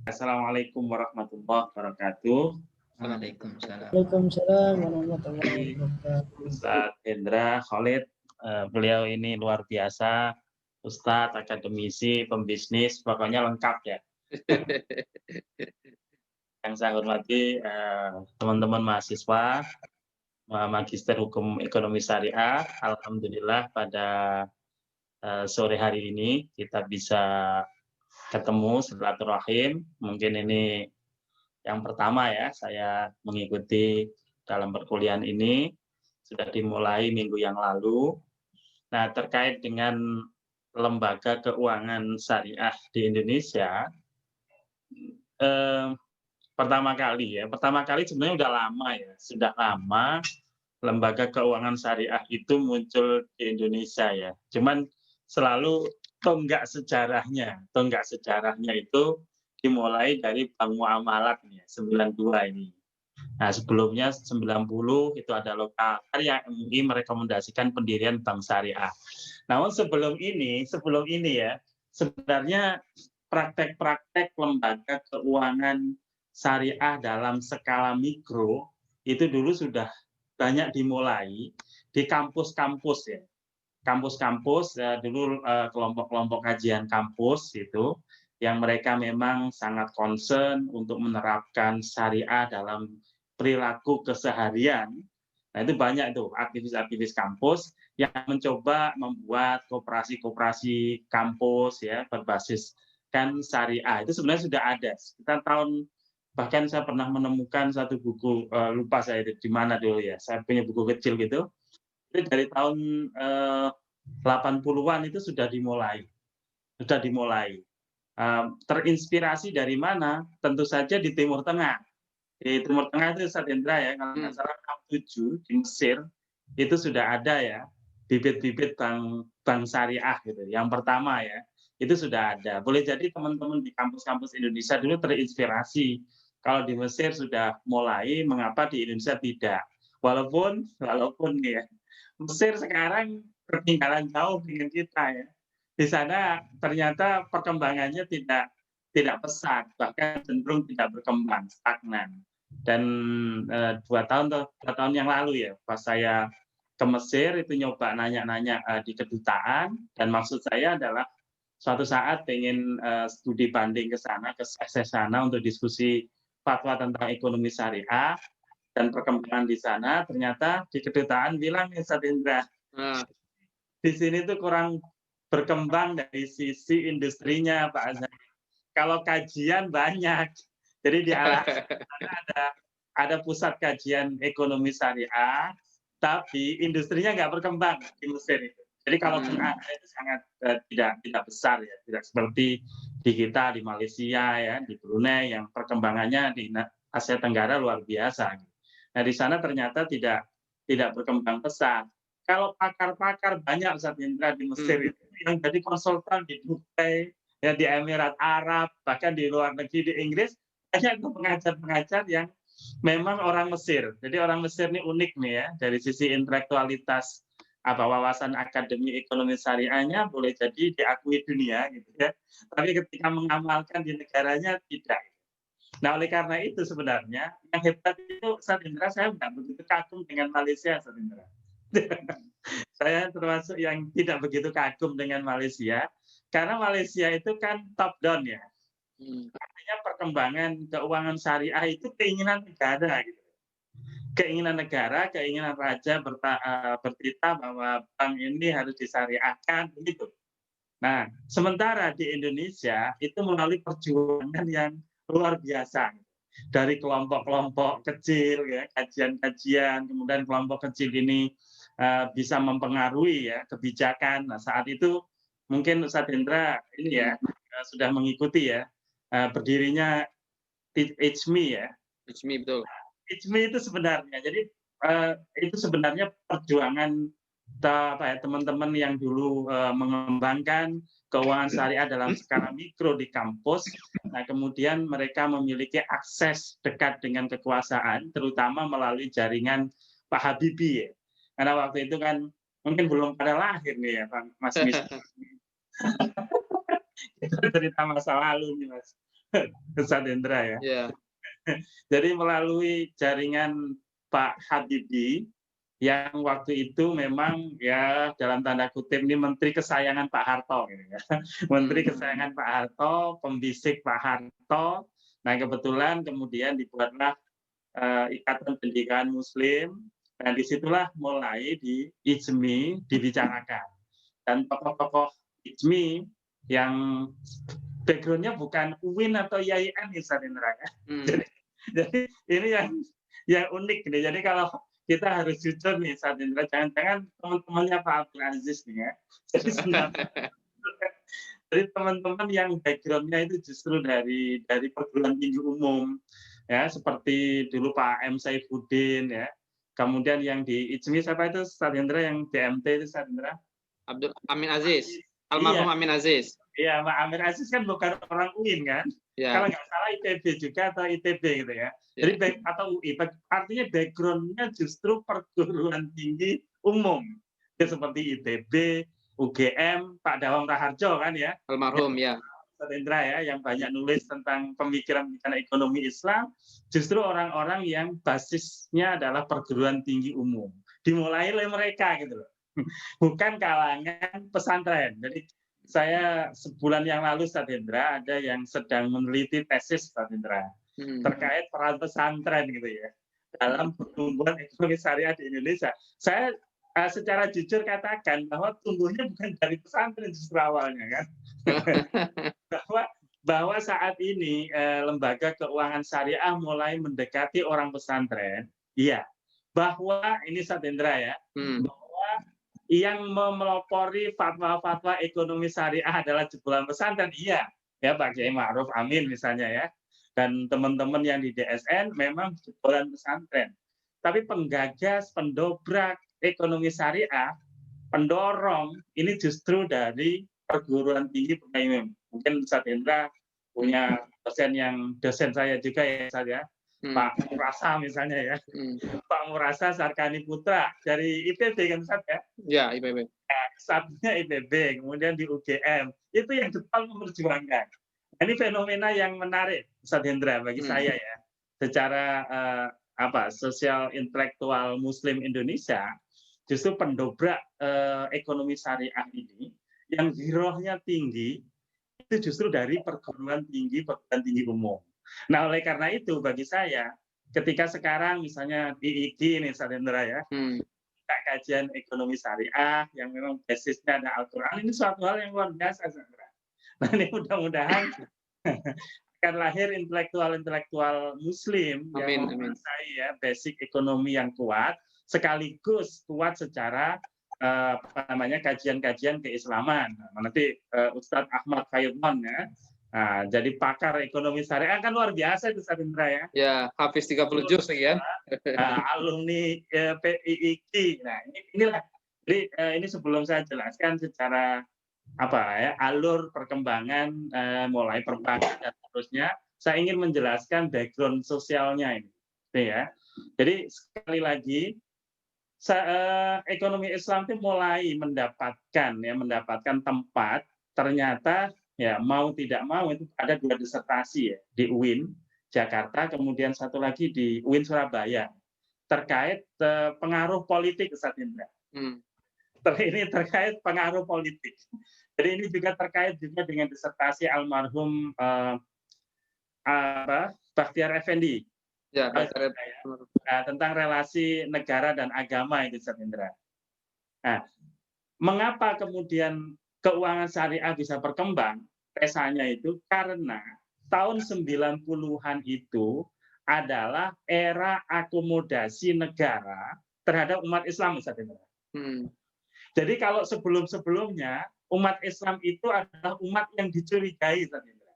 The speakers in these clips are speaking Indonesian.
Assalamualaikum warahmatullahi wabarakatuh. Waalaikumsalam. Waalaikumsalam warahmatullahi Ini wabarakatuh. Ustadz Hendra Khalid, beliau ini luar biasa, Ustadz, akademisi, pembisnis, pokoknya lengkap ya. Yang saya hormati teman-teman mahasiswa, Magister Hukum Ekonomi Syariah, alhamdulillah pada sore hari ini kita bisa ketemu silaturahim. Mungkin ini yang pertama ya, saya mengikuti dalam perkuliahan ini, sudah dimulai minggu yang lalu. Nah, terkait dengan lembaga keuangan syariah di Indonesia, pertama kali sebenarnya udah lama ya, sudah lama lembaga keuangan syariah itu muncul di Indonesia ya. Cuman selalu tonggak sejarahnya itu dimulai dari Bank Muamalat nih, 92 ini. Nah, sebelumnya 90 itu ada lokal karya MUI merekomendasikan pendirian bank syariah. Namun sebelum ini ya, sebenarnya praktek-praktek lembaga keuangan syariah dalam skala mikro itu dulu sudah banyak dimulai di kampus-kampus ya. Kampus-kampus dulu kelompok-kelompok kajian kampus itu yang mereka memang sangat concern untuk menerapkan syariah dalam perilaku keseharian. Nah, itu banyak itu aktivis-aktivis kampus yang mencoba membuat koperasi-koperasi kampus ya berbasis kan syariah. Itu sebenarnya sudah ada. Kita bahkan saya pernah menemukan satu buku, lupa saya di mana dulu ya. Saya punya buku kecil gitu. Itu dari tahun 80-an itu sudah dimulai. Terinspirasi dari mana? Tentu saja di Timur Tengah. Di Timur Tengah itu Ustadz Hendra ya, kalau nggak salah 67 di Mesir itu sudah ada ya bibit-bibit bank syariah gitu. Yang pertama ya, itu sudah ada. Boleh jadi teman-teman di kampus-kampus Indonesia dulu terinspirasi. Kalau di Mesir sudah mulai, mengapa di Indonesia tidak? Walaupun ya, Mesir sekarang ketinggalan jauh dengan kita ya. Di sana ternyata perkembangannya tidak pesat, bahkan cenderung tidak berkembang, stagnan. Dan 2 tahun yang lalu ya, pas saya ke Mesir itu nyoba nanya-nanya di kedutaan, dan maksud saya adalah suatu saat pengen studi banding ke sana, ke sana untuk diskusi fatwa tentang ekonomi syariah dan perkembangan di sana. Ternyata di kedutaan bilang ya Ustadz Indra, di sini tuh kurang berkembang dari sisi industrinya Pak Azhar. Kalau kajian banyak, jadi di ada pusat kajian ekonomi syariah, tapi industrinya nggak berkembang di Mesir itu. Jadi kalaupun ada itu sangat tidak besar ya, tidak seperti di kita di Malaysia ya, di Brunei yang perkembangannya di Asia Tenggara luar biasa. Nah di sana ternyata tidak berkembang pesat. Kalau pakar-pakar banyak Ustadz Indra di Mesir itu yang jadi konsultan di Dubai, ya di Emirat Arab, bahkan di luar negeri di Inggris, banyak tuh pengajar-pengajar yang memang orang Mesir. Jadi orang Mesir ini unik nih ya, dari sisi intelektualitas wawasan akademi ekonomi syariahnya boleh jadi diakui dunia gitu ya. Tapi ketika mengamalkan di negaranya tidak. Nah, oleh karena itu sebenarnya yang hebat itu Ustadz Indra, saya nggak begitu kagum dengan Malaysia Ustadz Indra. Saya termasuk yang tidak begitu kagum dengan Malaysia, karena Malaysia itu kan top down ya. Artinya perkembangan keuangan syariah itu keinginan negara gitu. Keinginan negara, keinginan raja bertitah bahwa bank ini harus disyariahkan begitu. Nah, sementara di Indonesia itu melalui perjuangan yang luar biasa dari kelompok-kelompok kecil ya, kajian-kajian, kemudian kelompok kecil ini bisa mempengaruhi ya kebijakan. Nah, saat itu mungkin Ustadz Hendra ini ya sudah mengikuti ya berdirinya ICMI ya. ICMI betul. ICMI itu sebenarnya, jadi itu sebenarnya perjuangan teman-teman yang dulu mengembangkan keuangan syariah dalam skala mikro di kampus. Nah, kemudian mereka memiliki akses dekat dengan kekuasaan, terutama melalui jaringan Pak Habibie. Ya. Karena waktu itu kan mungkin belum pada lahir nih ya, Mas Mis. Itu cerita masa lalu nih, Mas. Ustaz Hendra ya. Ya. Jadi melalui jaringan Pak Habibie yang waktu itu memang ya dalam tanda kutip ini menteri kesayangan Pak Harto gitu ya. Menteri kesayangan Pak Harto, pembisik Pak Harto. Nah, kebetulan kemudian dibuatlah Ikatan Pendidikan Muslim. Dan disitulah mulai di IJMI dibicarakan. Dan tokoh-tokoh IJMI yang background-nya bukan UIN atau IAIN, Ustaz Indra ya. Jadi ini yang unik nih. Jadi kalau kita harus jujur nih, Ustaz Indra, jangan-jangan teman-temannya Pak Abdul Aziz nih ya. Jadi sebenarnya dari teman-teman yang background-nya itu justru dari perguruan tinggi umum ya, seperti dulu Pak M. Saifuddin ya. Kemudian yang di IJMI siapa itu Ustaz Hendra, yang BMT itu Ustaz Hendra? Abdul Amin Aziz. Almarhum Amin Aziz. Iya, Pak Amin Aziz kan bukan orang UIN kan? Ya. Kalau nggak salah ITB juga atau ITB gitu ya. Jadi atau UI, artinya background-nya justru perguruan tinggi umum. Ya, seperti ITB, UGM, Pak Dawang Raharjo kan ya. Almarhum ya. Ustaz Hendra ya, yang banyak nulis tentang pemikiran-pemikiran ekonomi Islam, justru orang-orang yang basisnya adalah perguruan tinggi umum. Dimulai oleh mereka gitu loh. Bukan kalangan pesantren. Jadi saya sebulan yang lalu, Ustaz Hendra, ada yang sedang meneliti tesis, Ustaz Hendra, terkait peran pesantren gitu ya dalam pertumbuhan ekonomi syariah di Indonesia. Saya secara jujur katakan bahwa tumbuhnya bukan dari pesantren justru awalnya kan. bahwa saat ini lembaga keuangan syariah mulai mendekati orang pesantren, iya. Bahwa ini Ustaz Hendra ya, bahwa yang memelopori fatwa-fatwa ekonomi syariah adalah jebolan pesantren, iya. Ya Pak Kiai Ma'ruf Amin misalnya ya. Dan teman-teman yang di DSN memang jebolan pesantren. Tapi penggagas, pendobrak ekonomi syariah, pendorong, ini justru dari perguruan tinggi PKIM. Mungkin Ustaz Hendra punya dosen saya juga ya, saya Pak Murasa misalnya ya. Pak Murasa Sarkani Putra dari IPB kan Ustaz ya? Ya, IPB. Satunya IPB, kemudian di UGM. Itu yang depan memperjuangkan. Ini fenomena yang menarik, Ustaz Hendra, bagi saya ya. Secara sosial intelektual Muslim Indonesia, justru pendobrak ekonomi syariah ini yang girohnya tinggi itu justru dari perguruan tinggi umum. Nah, oleh karena itu bagi saya ketika sekarang misalnya di IIG ini Ustaz Hendra ya, kajian ekonomi syariah yang memang basisnya ada Al-Qur'an, ini suatu hal yang luar biasa Ustaz Hendra. Nah, ini mudah-mudahan akan lahir intelektual Muslim yang menguasai ya basic ekonomi yang kuat, sekaligus kuat secara kajian-kajian keislaman. Nanti Ustadz Ahmad Khairman ya, jadi pakar ekonomi syariah kan luar biasa itu Ustaz Indra ya. Ya, hafiz 30 juz sekian. Alumni PIIQ. Nah, inilah. Jadi ini sebelum saya jelaskan secara alur perkembangan mulai perbankan dan seterusnya, saya ingin menjelaskan background sosialnya ini, ya. Jadi sekali lagi, ekonomi Islam itu mulai mendapatkan tempat. Ternyata ya mau tidak mau itu ada 2 disertasi ya di UIN Jakarta, kemudian satu lagi di UIN Surabaya terkait pengaruh politik, Ustaz Indra. Ini terkait pengaruh politik. Jadi ini juga terkait juga dengan disertasi almarhum Bakhtiar Effendi. Ya, tentang relasi negara dan agama itu, Ustaz Indra. Nah, mengapa kemudian keuangan syariah bisa berkembang? Tesanya itu karena tahun 90-an itu adalah era akomodasi negara terhadap umat Islam, Ustaz Indra. Jadi kalau sebelum-sebelumnya umat Islam itu adalah umat yang dicurigai, Ustaz Indra.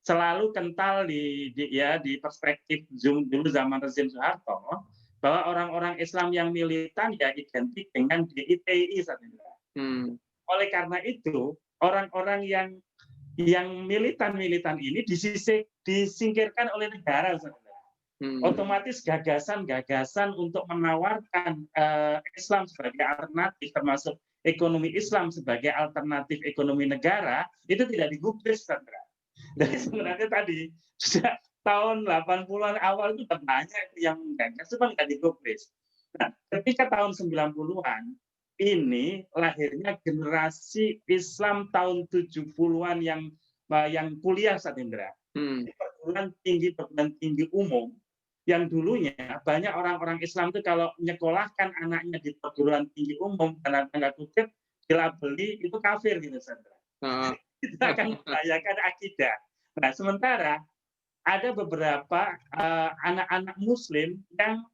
Selalu kental di perspektif dulu zaman rezim Soeharto bahwa orang-orang Islam yang militan ya identik dengan DITI, Ustaz Indra. Oleh karena itu orang-orang yang militan ini disingkirkan oleh negara, Ustaz Indra. Otomatis gagasan-gagasan untuk menawarkan Islam sebagai alternatif, termasuk ekonomi Islam sebagai alternatif ekonomi negara, itu tidak digubris, Ustaz Indra. Jadi sebenarnya tadi sudah tahun 80-an awal itu udah banyak yang menggagas, cuma nggak digubris. Nah, ketika tahun 90-an ini lahirnya generasi Islam tahun 70-an yang kuliah saat Indra. Di perguruan tinggi umum yang dulunya banyak orang-orang Islam itu kalau menyekolahkan anaknya di perguruan tinggi umum dalam tanda kutip dilabeli itu kafir gitu Sandra. Itu akan membahayakan akidah. Nah, sementara ada beberapa anak-anak Muslim yang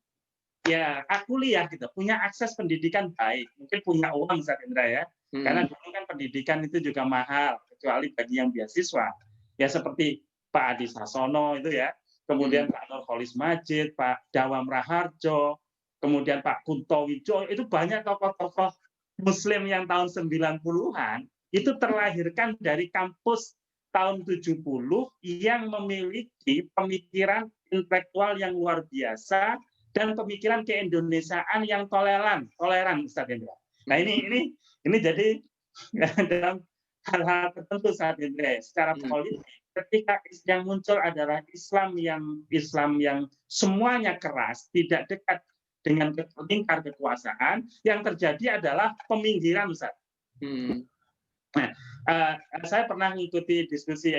ya kuliah gitu, punya akses pendidikan baik, mungkin punya uang Ustaz Indra ya, karena dulu kan pendidikan itu juga mahal, kecuali bagi yang beasiswa. Ya seperti Pak Adi Sasono itu ya, kemudian Pak Nurholis Majid, Pak Dawam Raharjo, kemudian Pak Kunto Wijoyo, itu banyak tokoh-tokoh Muslim yang tahun 90-an itu terlahirkan dari kampus tahun 70 yang memiliki pemikiran intelektual yang luar biasa dan pemikiran keindonesiaan yang toleran Ustaz Indra. Nah ini jadi dalam hal-hal tertentu saat ini secara politik ketika yang muncul adalah Islam yang semuanya keras, tidak dekat dengan lingkar kekuasaan, yang terjadi adalah peminggiran Ustaz. Nah, saya pernah mengikuti diskusi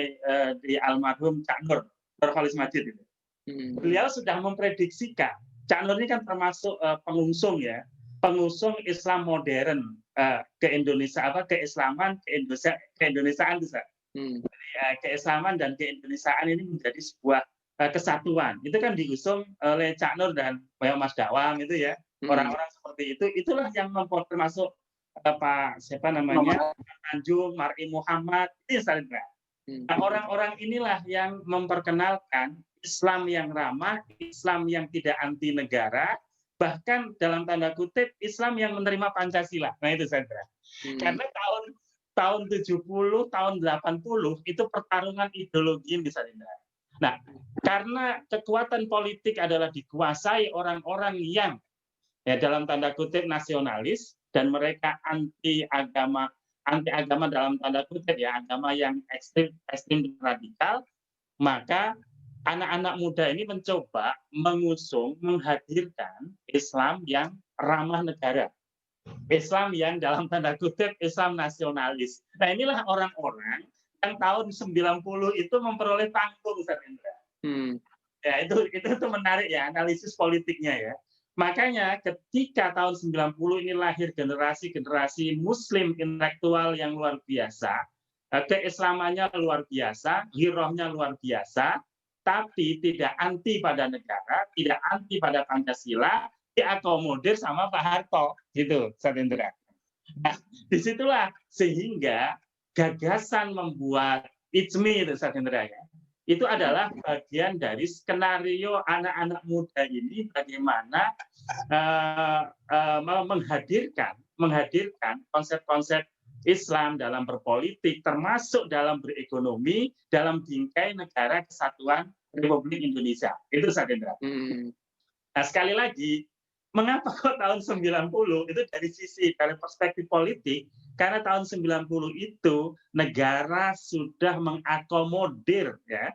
di almarhum Cak Nur Nurholis Majid itu. Beliau sudah memprediksikan, Cak Nur ini kan termasuk pengusung Islam modern ke Indonesia, keislaman keindonesiaan bisa. Keislaman dan keindonesiaan ini menjadi sebuah kesatuan. Itu kan diusung oleh Cak Nur dan Mas Dawam itu ya. Orang-orang seperti itu, itulah yang termasuk Pak siapa namanya Tanjung, Mar'i Muhammad, itu Sandra. Nah, orang-orang inilah yang memperkenalkan Islam yang ramah, Islam yang tidak anti negara, bahkan dalam tanda kutip Islam yang menerima Pancasila. Nah itu Sandra. Karena tahun 70, tahun 80 itu pertarungan ideologi di Sandra. Nah, karena kekuatan politik adalah dikuasai orang-orang yang ya dalam tanda kutip nasionalis dan mereka anti agama dalam tanda kutip ya, agama yang ekstrim radikal, maka anak-anak muda ini mencoba menghadirkan Islam yang ramah negara. Islam yang dalam tanda kutip Islam nasionalis. Nah, inilah orang-orang yang tahun 90 itu memperoleh panggung Ustaz Indra. Ya, itu menarik ya analisis politiknya ya. Makanya ketika tahun 90 ini lahir generasi Muslim intelektual yang luar biasa, keislamannya luar biasa, girohnya luar biasa, tapi tidak anti pada negara, tidak anti pada Pancasila, diakomodir sama Pak Harto, gitu, Ustaz Indra. Nah, disitulah sehingga gagasan membuat IJMI itu Ustaz Indra ya, itu adalah bagian dari skenario anak-anak muda ini bagaimana menghadirkan konsep-konsep Islam dalam berpolitik, termasuk dalam berekonomi, dalam bingkai negara kesatuan Republik Indonesia. Itu Ustaz Indra. Nah, sekali lagi, mengapa kok tahun 90 itu dari perspektif politik, karena tahun 90 itu negara sudah mengakomodir ya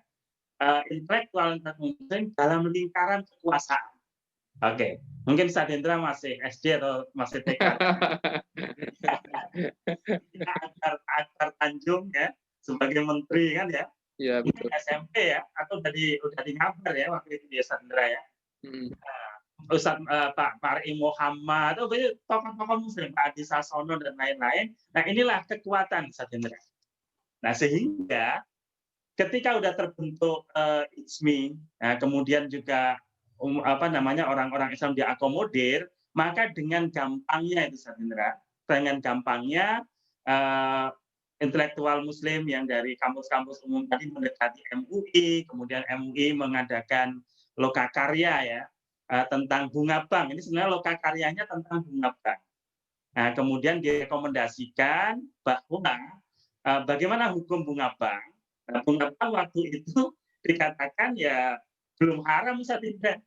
intelektual Muslim dalam lingkaran kekuasaan. Oke, mungkin Sadendra masih SD atau masih TK. Akbar Tanjung ya sebagai menteri kan ya. Iya betul. SMP ya atau udah di ngabar ya waktu itu dia Sadendra ya. Ustaz Pak Mar'i Muhammad, itu tokoh-tokoh Muslim, Pak Adi Sasono dan lain-lain. Nah inilah kekuatan Sadendra. Nah sehingga ketika udah terbentuk IJMI, kemudian juga orang-orang Islam diakomodir, maka dengan gampangnya itu Sadendra, dengan gampangnya intelektual Muslim yang dari kampus-kampus umum tadi mendekati MUI, kemudian MUI mengadakan lokakarya ya. Tentang bunga bank. Ini sebenarnya lokakaryanya tentang bunga bank. Nah, kemudian direkomendasikan bahwa bagaimana hukum bunga bank. Nah, bunga bank waktu itu dikatakan ya belum haram Ustaz Indra.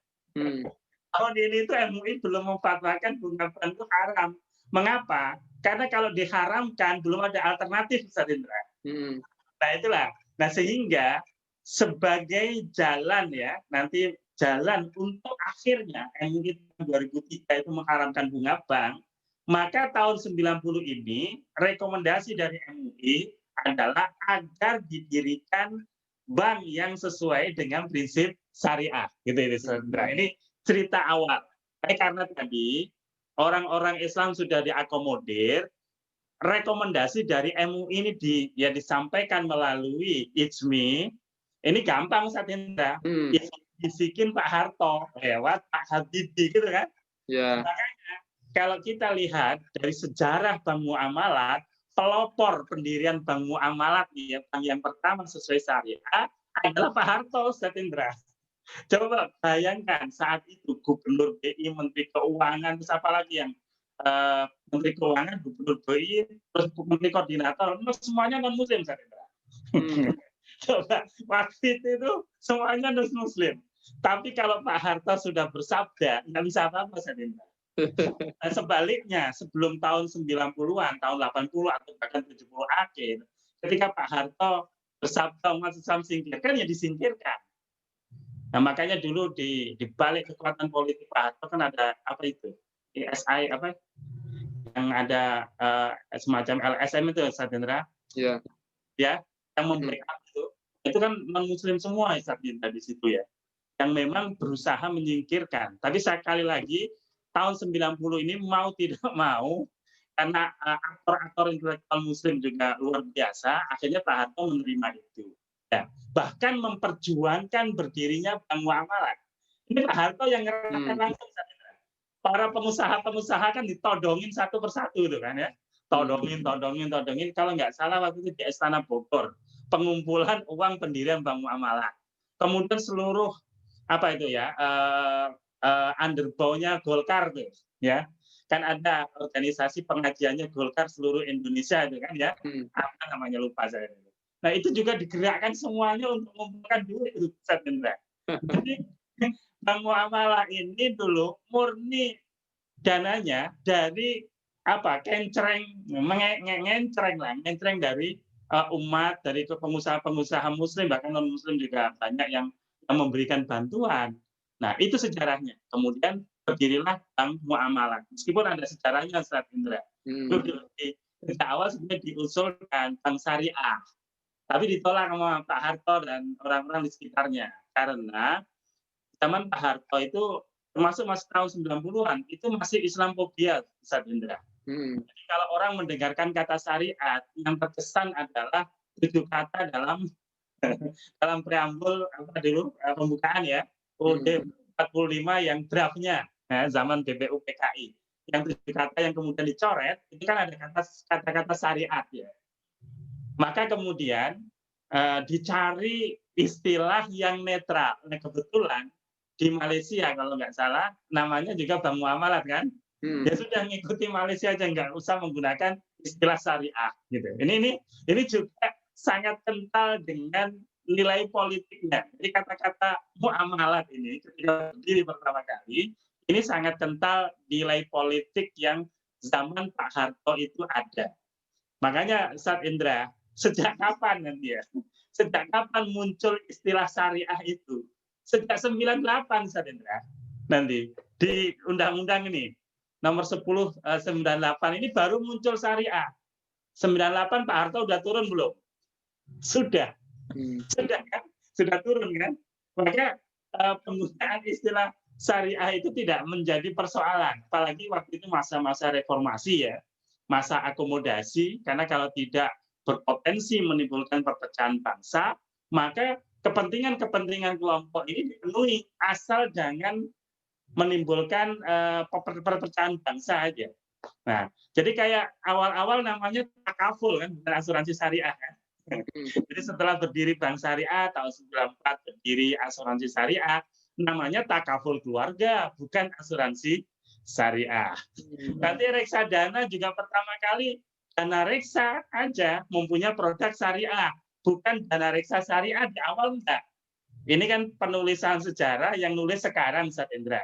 Tahun ini itu MUI belum memfatwakan bunga bank itu haram. Mengapa? Karena kalau diharamkan belum ada alternatif Ustaz Indra. Nah itulah. Nah, sehingga sebagai jalan ya, nanti jalan untuk akhirnya MUI 2003 itu mengharamkan bunga bank, maka tahun 90 ini rekomendasi dari MUI adalah agar didirikan bank yang sesuai dengan prinsip syariah, gitu ini Sandra. Ini cerita awal. Karena tadi orang-orang Islam sudah diakomodir, rekomendasi dari MUI ini disampaikan melalui IJMI, ini gampang Ustaz Indra. Bisikin Pak Harto lewat Pak Habibie gitu kan. Ya. Makanya kalau kita lihat dari sejarah Bank Muamalat, pelopor pendirian Bank Muamalat bank yang pertama sesuai syariah adalah Pak Harto, Ustaz Indra. Coba bayangkan saat itu Gubernur BI, Menteri Keuangan, terus apa lagi yang Menteri Keuangan, Gubernur BI, terus Menteri Koordinator, semuanya non Muslim, Ustaz Indra. Coba waktu itu semuanya non Muslim. Tapi kalau Pak Harto sudah bersabda, nggak bisa apa-apa, Ustaz Indra. Sebaliknya, sebelum tahun 90-an, tahun 80 atau bahkan 70 akhir, ketika Pak Harto bersabda umat Islam singkirkan, ya disingkirkan. Nah, makanya dulu di balik kekuatan politik Pak Harto kan ada apa itu? ESI apa? Yang ada semacam LSM itu, Ustaz Indra. Ya. Ya, yang membackup itu kan non Muslim semua, Ustaz Indra di situ ya. Yang memang berusaha menyingkirkan. Tapi sekali lagi tahun 90 ini mau tidak mau karena aktor-aktor intelektual Muslim juga luar biasa, akhirnya Pak Harto menerima itu. Ya, bahkan memperjuangkan berdirinya Bank Muamalat. Ini Pak Harto yang ngerjakan langsung. Para pengusaha-pengusaha kan ditodongin satu persatu itu kan ya. Todongin. Kalau nggak salah waktu itu di Istana Bogor. Pengumpulan uang pendirian Bank Muamalat. Kemudian seluruh apa itu ya underbow-nya Golkar tuh ya. Kan ada organisasi pengajiannya Golkar seluruh Indonesia itu kan ya. Apa namanya lupa saya. Nah, itu juga digerakkan semuanya untuk mengumpulkan duit, Ustaz Indra. Jadi, Bank Muamalah ini dulu murni dananya dari apa? Ngencreng dari umat, dari pengusaha-pengusaha Muslim, bahkan non-Muslim juga banyak yang memberikan bantuan. Nah, itu sejarahnya. Kemudian berdirilah Bank Muamalah. Meskipun ada sejarahnya, Ustaz Indra. Sejak awal sebenarnya diusulkan Bank Syariah. Tapi ditolak sama Pak Harto dan orang-orang di sekitarnya. Karena zaman Pak Harto itu termasuk masih tahun 90-an, itu masih Islamophobia, Ustaz Indra. Jadi kalau orang mendengarkan kata syariat, yang terkesan adalah 7 kata dalam preambul pembukaan ya, UUD 45 yang draftnya zaman BPUPKI. Yang 7 kata yang kemudian dicoret, itu kan ada kata-kata syariat ya. Maka kemudian dicari istilah yang netral. Nah, kebetulan di Malaysia kalau nggak salah namanya juga Bank Muamalat kan. Ya sudah ngikuti Malaysia aja, nggak usah menggunakan istilah syariah gitu. Ini juga sangat kental dengan nilai politiknya. Jadi kata-kata muamalat ini ketika berdiri pertama kali ini sangat kental nilai politik yang zaman Pak Harto itu ada. Makanya Ustaz Indra, sejak kapan nanti ya? Sejak kapan muncul istilah syariah itu? Sejak 98, Ustaz Indra. Nanti di undang-undang ini nomor 10/98 ini baru muncul syariah. 98 Pak Harto udah turun belum? Sudah. Sudah kan? Sudah turun kan? Maka penggunaan istilah syariah itu tidak menjadi persoalan. Apalagi waktu itu masa-masa reformasi ya. Masa akomodasi, karena kalau tidak berpotensi menimbulkan perpecahan bangsa, maka kepentingan-kepentingan kelompok ini dipenuhi asal jangan menimbulkan perpecahan bangsa aja. Nah, jadi kayak awal-awal namanya takaful kan, bukan asuransi syariah kan. Jadi setelah berdiri Bank Syariah tahun 94 berdiri asuransi syariah, namanya takaful keluarga, bukan asuransi syariah. Nanti reksadana juga pertama kali dana reksa aja mempunyai produk syariah, bukan dana reksa syariah di awal enggak. Ini kan penulisan sejarah yang nulis sekarang, Ustaz Indra.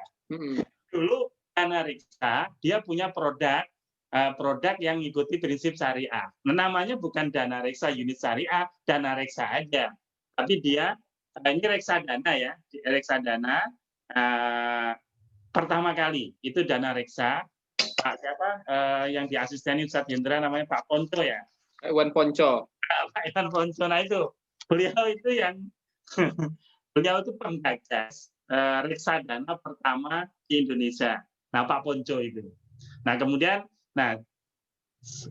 Dulu dana reksa dia punya produk produk yang mengikuti prinsip syariah. Namanya bukan dana reksa unit syariah, dana reksa aja. Tapi dia ini reksadana ya, reksadana pertama kali itu dana reksa. Pak siapa yang di asisteni Ustadz Hendra namanya Pak Ponco ya. Iwan Ponco. Pak Iwan Ponco, nah itu beliau itu yang beliau itu penggagas reksadana pertama di Indonesia. Nah Pak Ponco itu. Nah kemudian,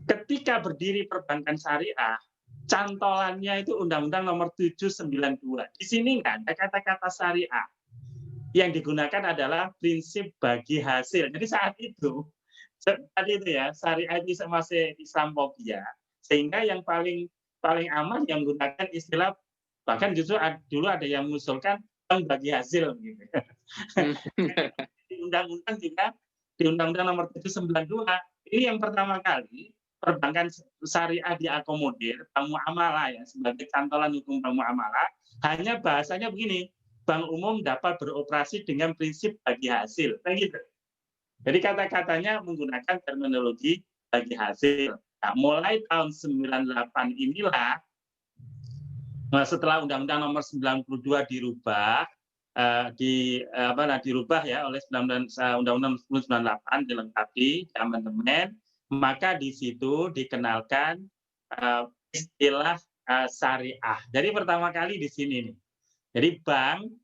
ketika berdiri perbankan syariah, cantolannya itu Undang-Undang Nomor 792. Di sini nggak ada kata-kata syariah. Yang digunakan adalah prinsip bagi hasil. Jadi saat itu tadi itu ya, syariah itu masih Islamophobia, sehingga yang paling aman yang menggunakan istilah, bahkan justru dulu ada yang mengusulkan bank bagi hasil gitu. Di undang-undang juga, di Undang-Undang Nomor 792 ini yang pertama kali perbankan syariah diakomodir bank muamalah ya, sebagai cantolan hukum bank muamalah. Hanya bahasanya begini, bank umum dapat beroperasi dengan prinsip bagi hasil, kayak gitu. Jadi kata-katanya menggunakan terminologi bagi hasil. Nah, mulai tahun 98 inilah, setelah Undang-Undang Nomor 92 dirubah, dirubah ya oleh Undang-Undang 98 dilengkapi amandemen, maka di situ dikenalkan istilah syariah. Jadi pertama kali di sini nih. Jadi bank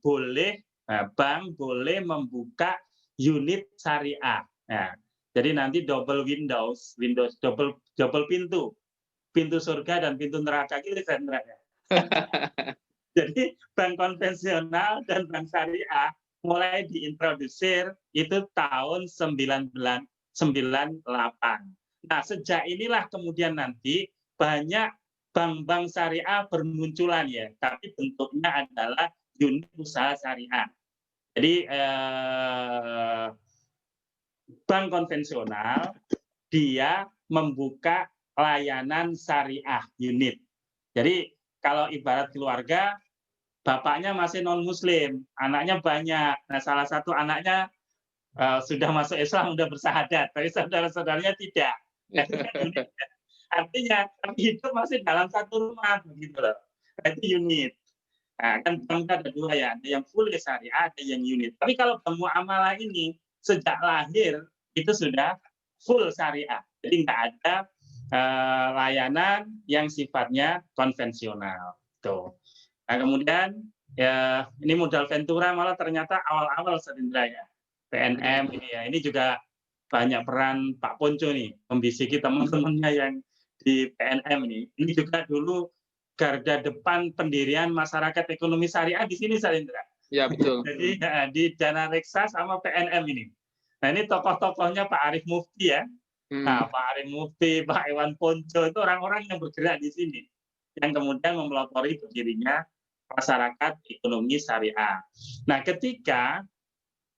boleh membuka unit syariah. Nah, jadi nanti double windows double pintu surga dan pintu neraka gitu kan. Jadi bank konvensional dan bank syariah mulai diintrodusir itu tahun 1998. Nah, sejak inilah kemudian nanti banyak bank-bank syariah bermunculan ya, tapi bentuknya adalah unit usaha syariah. Jadi bank konvensional dia membuka layanan syariah unit. Jadi kalau ibarat keluarga, bapaknya masih non-muslim, anaknya banyak. Nah, salah satu anaknya sudah masuk Islam, sudah bersahadat, tapi saudara-saudaranya tidak. Artinya hidup masih dalam satu rumah begitu loh. Itu unit. Nah, kan bank ada dua ya, ada yang full syariah, ada yang unit. Tapi kalau bank muamalah ini sejak lahir itu sudah full syariah. Jadi nggak ada layanan yang sifatnya konvensional. Tuh. Nah, kemudian ya ini modal Ventura malah ternyata awal-awal Serindra ya. PNM ini ya. Ini juga banyak peran Pak Ponco nih, membisiki teman-temannya yang di PNM ini. Ini juga dulu garda depan pendirian masyarakat ekonomi syariah di sini, Sarindra. Ya, betul. Jadi di Dana Reksa sama PNM ini. Nah, ini tokoh-tokohnya Pak Arif Mufti ya. Nah, Pak Arif Mufti, Pak Iwan Ponco itu orang-orang yang bergerak di sini, yang kemudian mempelopori berdirinya masyarakat ekonomi syariah. Nah, ketika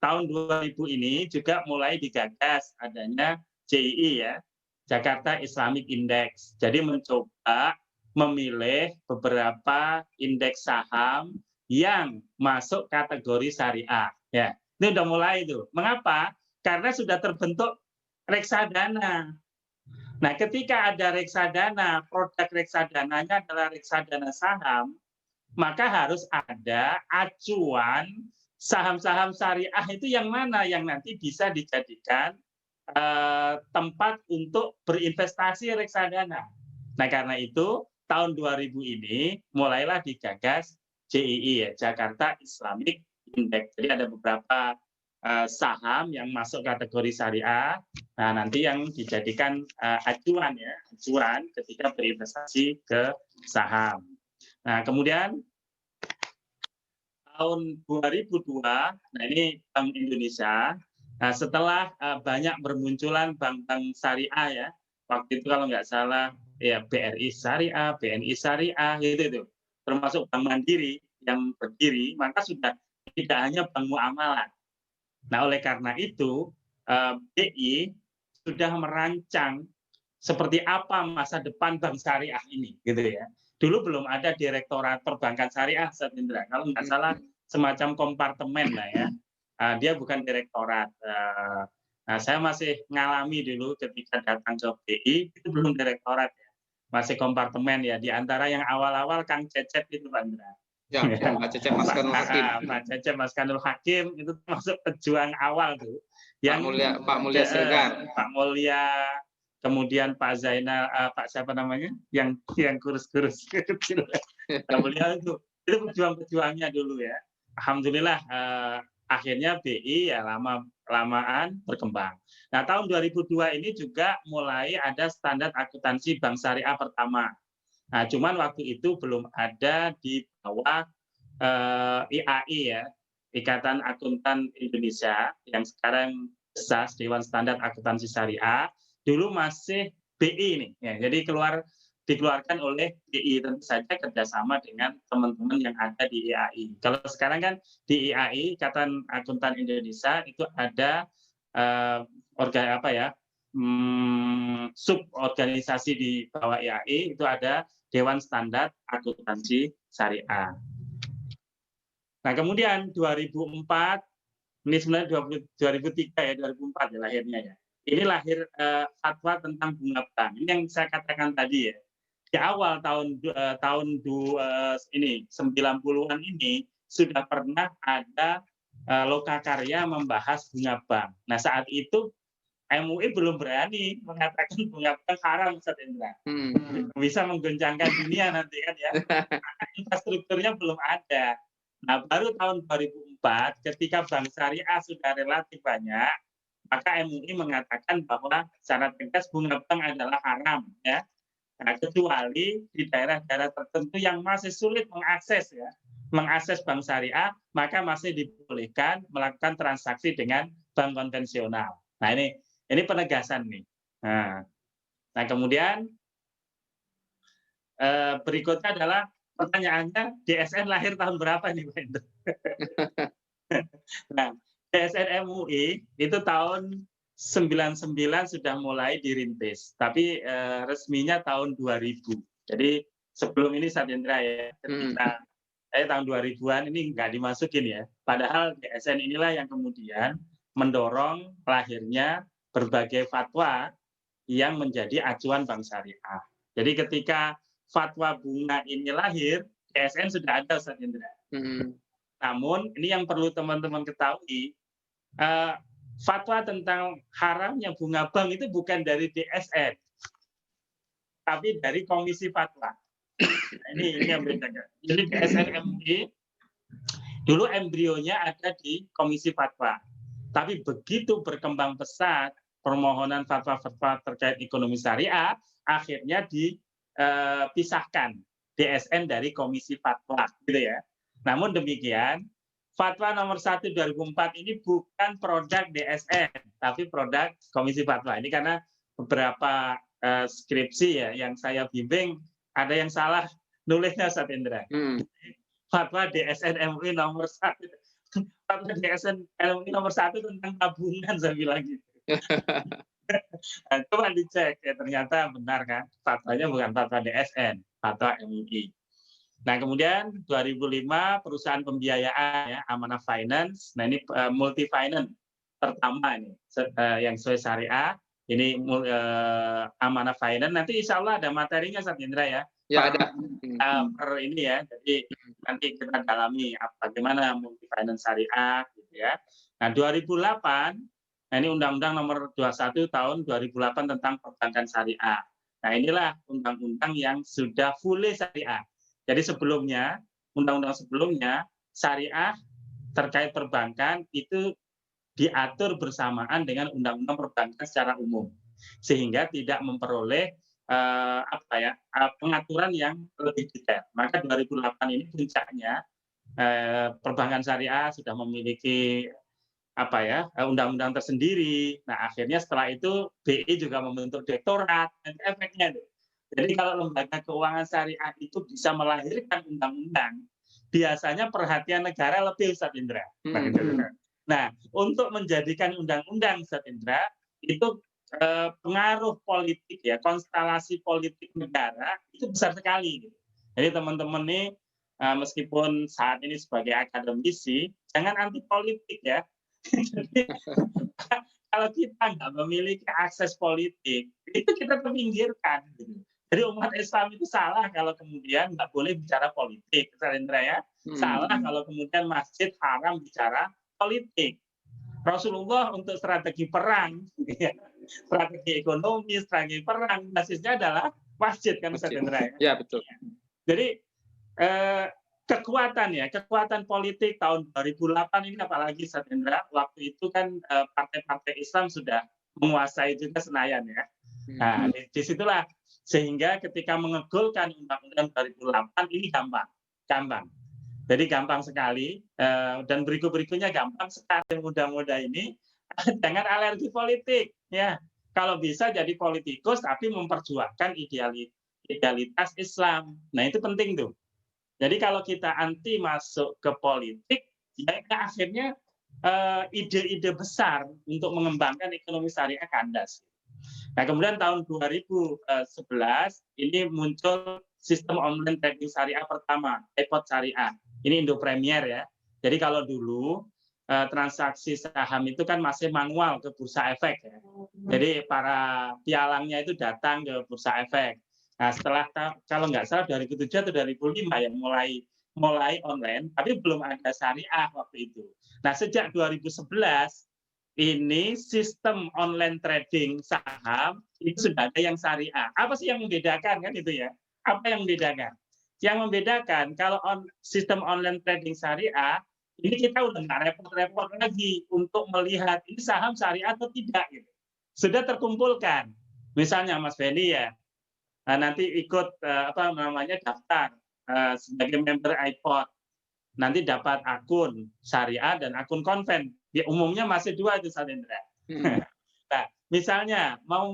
tahun 2000 ini juga mulai digagas adanya JII ya, Jakarta Islamic Index. Jadi mencoba memilih beberapa indeks saham yang masuk kategori syariah. Ya, ini udah mulai itu. Mengapa? Karena sudah terbentuk reksadana. Nah, ketika ada reksadana, produk reksadananya adalah reksadana saham, maka harus ada acuan saham-saham syariah itu yang mana yang nanti bisa dijadikan tempat untuk berinvestasi reksadana. Nah, karena itu tahun 2000 ini mulailah digagas JII ya, Jakarta Islamic Index. Jadi ada beberapa saham yang masuk kategori syariah. Nah, nanti yang dijadikan acuan ya, acuan ketika berinvestasi ke saham. Nah, kemudian tahun 2002, nah ini Bank Indonesia, nah setelah banyak bermunculan bank-bank syariah ya, waktu itu kalau nggak salah ya BRI Syariah, BNI Syariah gitu, termasuk Bank Mandiri yang berdiri, maka sudah tidak hanya bank muamalah. Nah, oleh karena itu BI sudah merancang seperti apa masa depan bank syariah ini, gitu ya. Dulu belum ada direktorat perbankan syariah, Satindra. Kalau nggak salah semacam kompartemen lah ya. Dia bukan direktorat. Nah, saya masih ngalami dulu ketika datang ke BI, itu belum direktorat ya, masih kompartemen ya, di antara yang awal-awal Kang Cecep itu Pak Indra. Ya, Pak Cecep Maskanul Hakim. Pak Cecep Maskanul Hakim itu termasuk pejuang awal tuh. Pak Mulya Siregar. Pak Mulya, kemudian Pak Zainal, Pak siapa namanya? Yang kurus-kurus kecil. Pak Mulya itu pejuang-pejuangnya dulu ya. Alhamdulillah akhirnya BI ya lamaan berkembang. Nah, tahun 2002 ini juga mulai ada standar akuntansi bank syariah pertama. Nah, cuman waktu itu belum ada di bawah IAI ya, Ikatan Akuntan Indonesia, yang sekarang DSAS, Dewan Standar Akuntansi Syariah, dulu masih BI ini. Ya, jadi dikeluarkan oleh BI, tentu saja kerjasama dengan teman-teman yang ada di IAI. Kalau sekarang kan di IAI, Ikatan Akuntan Indonesia, itu ada suborganisasi di bawah IAI, itu ada Dewan Standar Akuntansi Syariah. Nah, kemudian 2004, ini sebenarnya 2003 ya, 2004 ya lahirnya ya. Ini lahir fatwa tentang bunga bank. Ini yang saya katakan tadi ya. Di awal tahun 90-an ini sudah pernah ada lokakarya membahas bunga bank. Nah, saat itu MUI belum berani mengatakan bunga bank haram, Ustaz Indra. Bisa menggoncangkan dunia nanti kan ya. Infrastrukturnya belum ada. Nah, baru tahun 2004 ketika bank syariah sudah relatif banyak, maka MUI mengatakan bahwa secara tegas bunga bank adalah haram ya. Nah, kecuali di daerah-daerah tertentu yang masih sulit mengakses bank syariah, maka masih dibolehkan melakukan transaksi dengan bank konvensional. Nah, ini penegasan nih. Nah, kemudian berikutnya adalah pertanyaannya, DSN lahir tahun berapa nih Pak Indra? Nah, DSN MUI itu tahun 99 sudah mulai dirintis, tapi resminya tahun 2000. Jadi sebelum ini Ustaz Indra ya, ketika tahun 2000-an ini nggak dimasukin ya. Padahal DSN inilah yang kemudian mendorong lahirnya berbagai fatwa yang menjadi acuan bank syariah. Jadi ketika fatwa bunga ini lahir, DSN sudah ada, Ustaz Indra. Namun ini yang perlu teman-teman ketahui, fatwa tentang haramnya bunga bank itu bukan dari DSN, tapi dari Komisi Fatwa. Nah, ini yang bedakan. Jadi DSN MUI dulu embrionya ada di Komisi Fatwa, tapi begitu berkembang pesat permohonan fatwa-fatwa terkait ekonomi syariah, akhirnya dipisahkan DSN dari Komisi Fatwa, gitu ya. Namun demikian, Fatwa nomor 1 2004 ini bukan produk DSN, tapi produk Komisi Fatwa. Ini karena beberapa skripsi ya yang saya bimbing ada yang salah nulisnya, Ustaz Indra. Fatwa DSN MUI nomor 1. Fatwa DSN MUI nomor 1 tentang tabungan, saya bilang gitu. Nah, coba dicek ya, ternyata benar kan, fatwanya bukan fatwa DSN, fatwa MUI. Nah, kemudian 2005 perusahaan pembiayaan ya, Amanah Finance. Nah, ini multi finance pertama ini yang sesuai syariah. Ini Amanah Finance. Nanti insya Allah ada materinya, Ustaz Indra ya. Ya, ada. Per ini ya. Jadi nanti kita dalami bagaimana multi finance syariah gitu ya. Nah, 2008 nah, ini Undang-Undang Nomor 21 Tahun 2008 tentang Perbankan Syariah. Nah, inilah undang-undang yang sudah fully syariah. Jadi sebelumnya, undang-undang sebelumnya, syariah terkait perbankan itu diatur bersamaan dengan undang-undang perbankan secara umum, sehingga tidak memperoleh pengaturan yang lebih detail. Maka 2008 ini puncaknya perbankan syariah sudah memiliki undang-undang tersendiri. Nah, akhirnya setelah itu BI juga membentuk direktorat, dan efeknya itu. Jadi kalau lembaga keuangan syariah itu bisa melahirkan undang-undang, biasanya perhatian negara lebih, Ustaz Indra. Nah, untuk menjadikan undang-undang, Ustaz Indra, itu pengaruh politik ya, konstelasi politik negara itu besar sekali. Gitu. Jadi teman-teman nih, meskipun saat ini sebagai akademisi, jangan anti politik ya. Jadi, kalau kita nggak memiliki akses politik, itu kita terpinggirkan. Gitu. Jadi umat Islam itu salah kalau kemudian nggak boleh bicara politik, Sarendra ya. Salah kalau kemudian masjid haram bicara politik. Rasulullah untuk strategi perang, strategi ekonomi, strategi perang, basisnya adalah masjid kan, Sarendra ya. Ya betul. Jadi kekuatan politik tahun 2008 ini apalagi Satendra, waktu itu kan partai-partai Islam sudah menguasai juga Senayan ya. Nah, disitulah sehingga ketika mengegulkan Undang-Undang 2008 ini gampang. Jadi gampang sekali dan berikutnya gampang sekali muda-muda ini jangan alergi politik ya. Kalau bisa jadi politikus tapi memperjuangkan idealitas Islam. Nah, itu penting tuh. Jadi kalau kita anti masuk ke politik, ya akhirnya ide-ide besar untuk mengembangkan ekonomi syariah kandas. Nah, kemudian tahun 2011 ini muncul sistem online trading syariah pertama, EPOT Syariah. Ini Indo Premier ya. Jadi kalau dulu transaksi saham itu kan masih manual ke bursa efek ya. Jadi para pialangnya itu datang ke bursa efek. Nah, setelah kalau nggak salah 2007 atau 2005 ya mulai online, tapi belum ada syariah waktu itu. Nah, sejak 2011 ini sistem online trading saham itu sudah ada yang syariah. Apa sih yang membedakan kan itu ya? Apa yang membedakan? Yang membedakan kalau sistem online trading syariah ini kita udah nggak repot-repot lagi untuk melihat ini saham syariah atau tidak gitu. Sudah terkumpulkan. Misalnya Mas Benny ya, nanti ikut daftar sebagai member iPod. Nanti dapat akun syariah dan akun konven. Ya, umumnya masih dua itu Satendra. Nah, misalnya mau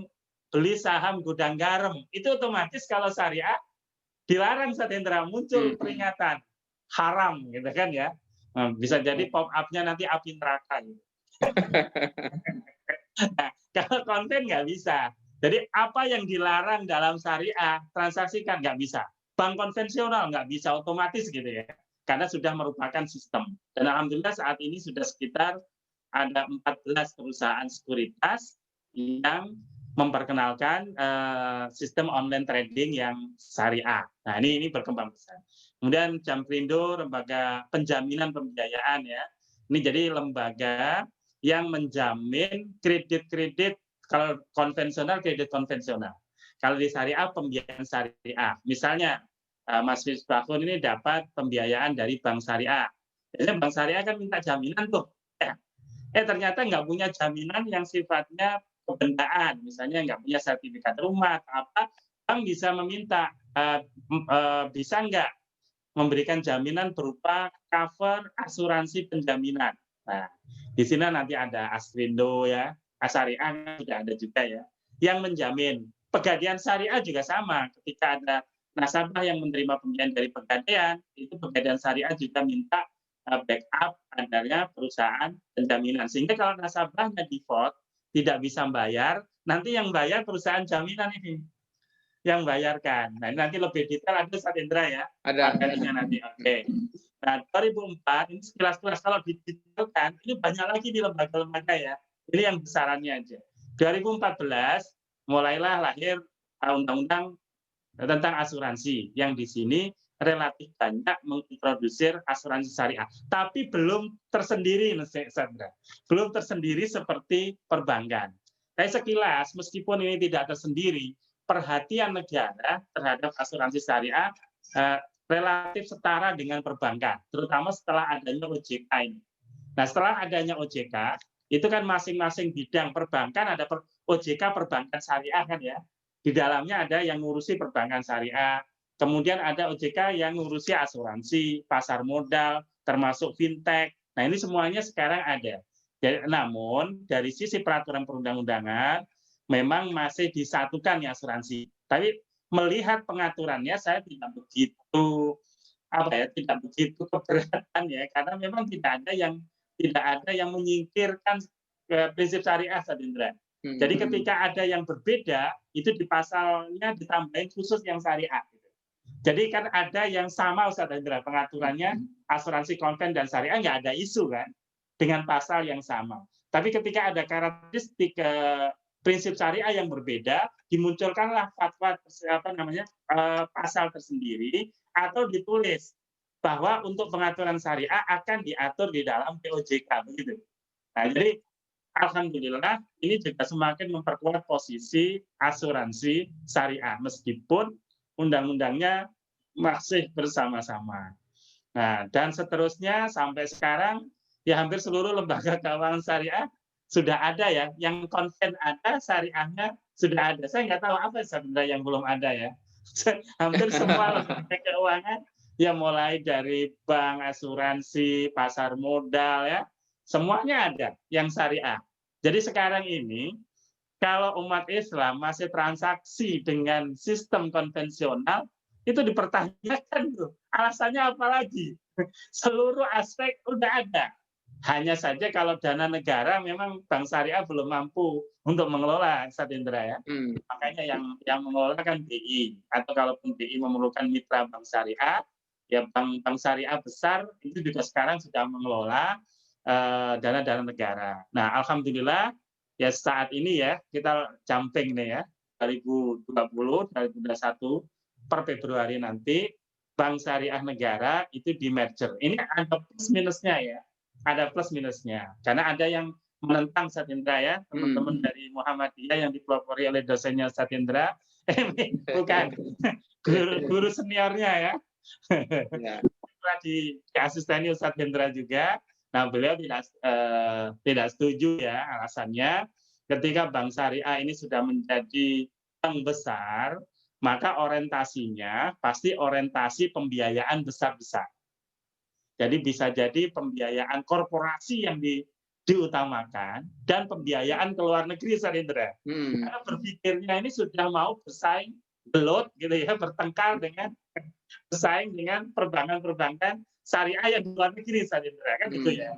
beli saham gudang garam, itu otomatis kalau syariah dilarang Satendra, muncul peringatan haram gitu kan ya. Bisa jadi pop up-nya nanti api neraka gitu. Nah, kalau konten nggak bisa. Jadi apa yang dilarang dalam syariah, transaksikan nggak bisa. Bank konvensional nggak bisa otomatis gitu ya. Karena sudah merupakan sistem. Dan alhamdulillah saat ini sudah sekitar ada 14 perusahaan sekuritas yang memperkenalkan sistem online trading yang syariah. Nah, ini berkembang besar. Kemudian Jamprindo, lembaga penjaminan pembiayaan ya. Ini jadi lembaga yang menjamin kredit-kredit, kalau konvensional kredit konvensional. Kalau di syariah pembiayaan syariah. Misalnya Mas Fisbahun ini dapat pembiayaan dari bank syariah. Biasanya bank syariah kan minta jaminan tuh. Ternyata nggak punya jaminan yang sifatnya kebendaan, misalnya nggak punya sertifikat rumah, bank bisa meminta bisa nggak memberikan jaminan berupa cover asuransi penjaminan. Nah, di sini nanti ada Askrindo ya, Syariah sudah ada juga ya, yang menjamin. Pegadaian syariah juga sama, ketika ada nasabah yang menerima pembiayaan dari pegadaian, itu pegadaian syariah juga minta backup adanya perusahaan penjaminan. Sehingga kalau nasabahnya default, tidak bisa bayar, nanti yang bayar perusahaan jaminan ini yang bayarkan. Nah, ini nanti lebih detail ada Satendra ya. Ada. Nanti. Oke. Nah, 2004 ini sekilas-sekilas kalau didetailkan, ini banyak lagi di lembaga-lembaga ya. Ini yang besarannya aja. 2014 mulailah lahir undang-undang tentang asuransi yang di sini relatif banyak mengintrodusir asuransi syariah, tapi belum tersendiri, Sandra. Belum tersendiri seperti perbankan. Tapi sekilas, meskipun ini tidak tersendiri, perhatian negara terhadap asuransi syariah relatif setara dengan perbankan, terutama setelah adanya OJK ini. Nah, setelah adanya OJK, itu kan masing-masing bidang perbankan ada OJK perbankan syariah kan ya. Di dalamnya ada yang ngurusi perbankan syariah, kemudian ada OJK yang ngurusi asuransi, pasar modal, termasuk fintech. Nah, ini semuanya sekarang ada. Namun dari sisi peraturan perundang-undangan memang masih disatukan ya asuransi. Tapi melihat pengaturannya saya tidak begitu keberatan ya, karena memang tidak ada yang menyingkirkan prinsip syariah, Satindra. Jadi ketika ada yang berbeda, itu di pasalnya ditambahin khusus yang syariah. Jadi kan ada yang sama, Ustaz Hendra, pengaturannya asuransi konven dan syariah nggak ada isu kan, dengan pasal yang sama. Tapi ketika ada karakteristik prinsip syariah yang berbeda, dimunculkanlah fatwa pasal tersendiri atau ditulis bahwa untuk pengaturan syariah akan diatur di dalam POJK begitu. Nah, jadi alhamdulillah ini juga semakin memperkuat posisi asuransi syariah meskipun undang-undangnya masih bersama-sama. Nah, dan seterusnya sampai sekarang ya hampir seluruh lembaga keuangan syariah sudah ada ya, yang konven ada, syariahnya sudah ada. Saya nggak tahu apa sebenarnya yang belum ada ya. Hampir semua lembaga keuangan ya mulai dari bank, asuransi, pasar modal ya, semuanya ada yang syariah. Jadi sekarang ini kalau umat Islam masih transaksi dengan sistem konvensional, itu dipertanyakan tuh. Alasannya apa lagi? Seluruh aspek udah ada. Hanya saja kalau dana negara memang bank syariah belum mampu untuk mengelola, Satindra ya. Makanya yang mengelola kan BI, atau kalaupun BI memerlukan mitra bank syariah, ya bank syariah besar itu juga sekarang sudah mengelola dana-dana negara. Nah, alhamdulillah ya saat ini ya kita jumping nih ya 2020, 2021 per Februari nanti bank syariah negara itu di merger. Ini ada plus minusnya ya. Ada plus minusnya. Karena ada yang menentang Satindra ya, teman-teman dari Muhammadiyah yang dipelopori oleh dosennya Satindra. Bukan, guru seniornya ya. Setelah di asisteni Ustadz Hendra juga. Nah, beliau tidak setuju ya, alasannya ketika bank syariah ini sudah menjadi bank besar, maka orientasinya pasti orientasi pembiayaan besar-besar. Jadi bisa jadi pembiayaan korporasi yang diutamakan dan pembiayaan ke luar negeri, Sarindra. Karena berpikirnya ini sudah mau bersaing belut gitu ya, bertengkar dengan bersaing dengan perbankan-perbankan syariah yang di luar negeri, Sarindra, kan gitu ya.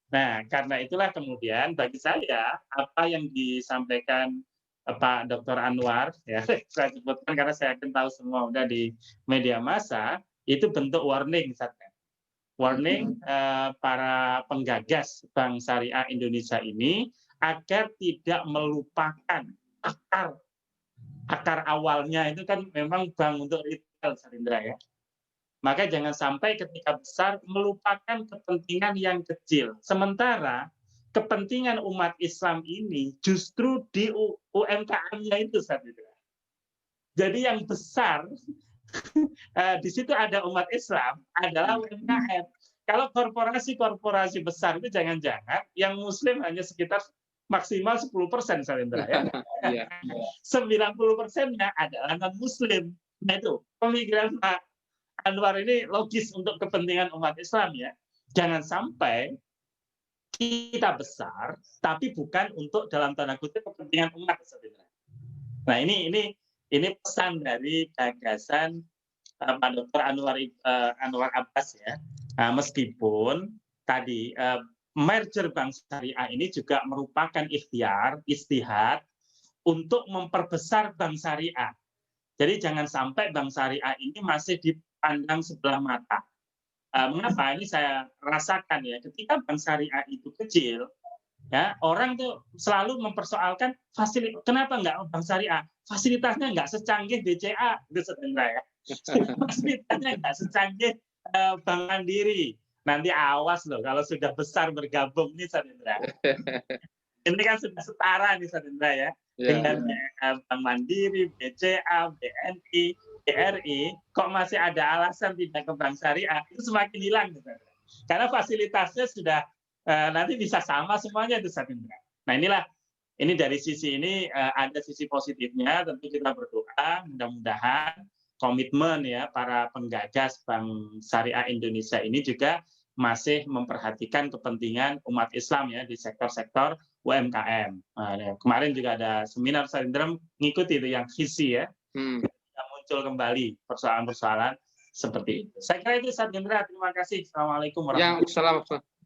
Nah, karena itulah kemudian bagi saya apa yang disampaikan Pak Dr. Anwar ya, saya sebutkan karena saya akan tahu semua udah di media massa, itu bentuk warning, warning para penggagas Bank Syariah Indonesia ini agar tidak melupakan akar awalnya itu kan memang bank untuk retail, Sarindra ya. Maka jangan sampai ketika besar melupakan kepentingan yang kecil. Sementara kepentingan umat Islam ini justru di UMKM-nya itu, Sarindra. Jadi yang besar di situ ada umat Islam adalah UMKM. Kalau korporasi-korporasi besar itu jangan-jangan yang Muslim hanya sekitar maksimal 10%, Sarindra ya. 90%-nya adalah non-Muslim. Nah itu pemikiran Pak Anwar ini logis untuk kepentingan umat Islam ya. Jangan sampai kita besar, tapi bukan untuk dalam tanda kutip kepentingan umat, Sarindra. Nah ini pesan dari gagasan Pak Dr. Anwar Abbas ya. Nah, meskipun tadi merger bank syariah ini juga merupakan istihad untuk memperbesar bank syariah. Jadi jangan sampai bank syariah ini masih dipandang sebelah mata. Mengapa? Ini saya rasakan ya, ketika bank syariah itu kecil, ya orang tuh selalu mempersoalkan kenapa nggak bank syariah? Fasilitasnya nggak secanggih BCA, itu sebenarnya ya. Fasilitasnya nggak secanggih Bank Mandiri. Nanti awas loh kalau sudah besar bergabung nih, Sarindra. Ini kan sudah setara nih, Sarindra ya. Dengan Bank Mandiri, BCA, BNI, BRI, kok masih ada alasan tidak ke bank syariah, itu semakin hilang. Karena fasilitasnya sudah nanti bisa sama semuanya itu, Sarindra. Nah ini dari sisi ini ada sisi positifnya, tentu kita berdoa mudah-mudahan komitmen ya para penggagas Bank Syariah Indonesia ini juga masih memperhatikan kepentingan umat Islam ya di sektor-sektor UMKM. Kemarin juga ada seminar Sarindra ngikuti itu yang visi ya, yang muncul kembali persoalan-persoalan seperti itu. Saya kira itu, Sarindra. Terima kasih. Assalamualaikum warahmatullahi wabarakatuh.